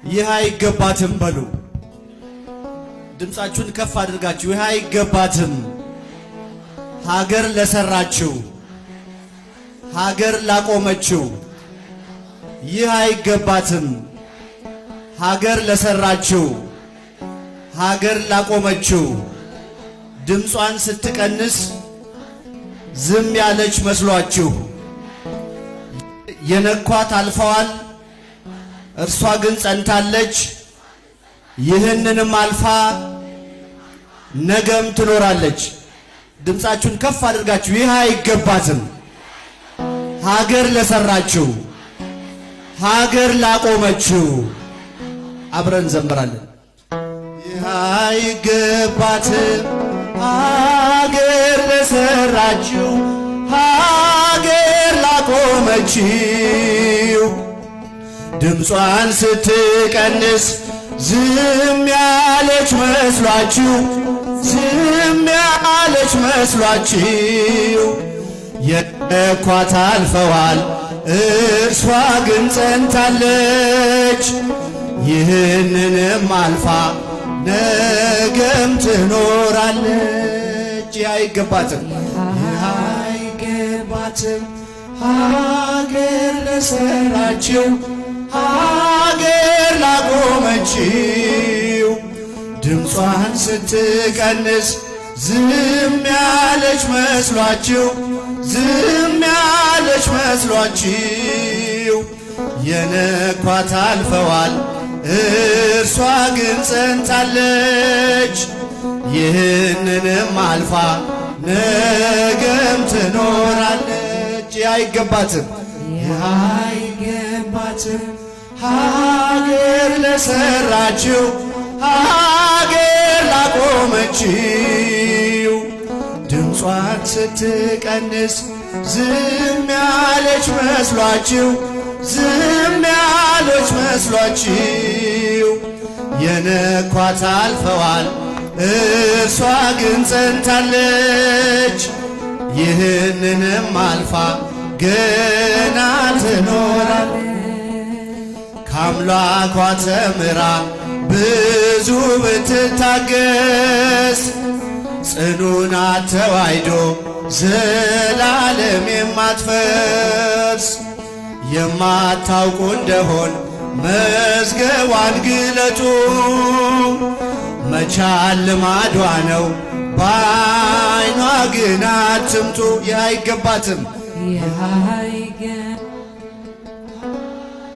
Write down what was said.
ይህ አይገባትም በሉ። ድምፃችሁን ከፍ አድርጋችሁ ይህ አይገባትም። ሀገር ለሰራችው፣ ሀገር ላቆመችው ይህ አይገባትም። ሀገር ለሰራችው፣ ሀገር ላቆመችው ድምጿን ስትቀንስ ዝም ያለች መስሏችሁ የነኳት አልፈዋል። እርሷ ግን ጸንታለች። ይህንንም አልፋ ነገም ትኖራለች። ድምፃችሁን ከፍ አድርጋችሁ ይህ አይገባትም። ሀገር ለሰራችው፣ ሀገር ላቆመችው አብረን ዘምራለን። ይህ አይገባትም። ሀገር ለሰራችው፣ ሀገር ላቆመችው ድምጿን ስትቀንስ ዝም ያለች መስሏችሁ፣ ዝም ያለች መስሏችሁ የነኳት አልፈዋል። እርሷ ግን ጸንታለች። ይህንንም አልፋ ነገም ትኖራለች። አይገባትም፣ አይገባትም። ሀገር ለሰራችው፣ ሀገር ላቆመችው ድምጿን ስትቀንስ ዝም ያለች መስሏችሁ፣ ዝም ያለች መስሏችሁ የነኳት አልፈዋል። እርሷ ግን ጸንታለች። ይህንንም አልፋ ነገም ትኖራለች። አይገባትም፣ አይገባትም። ሀገር ለሰራችው፣ ሀገር ላቆመችው ድምጿን ስትቀንስ ዝም ያለች መስሏችሁ፣ ዝም ያለች መስሏችሁ የነኳት አልፈዋል። እርሷ ግን ጸንታለች። ይህንንም አልፋ ገና ትኖራለች። ከአምላኳ ተምራ ብዙ ብትታገስ ጽኑ ናት ተዋሕዶ ዘላለም የማትፈርስ። የማታውቁ እንደሆን መዝገቧን ግለጡ። መቻል ልማዷ ነው በዓይኗ ግን አትምጡ። ይህ አይገባትም።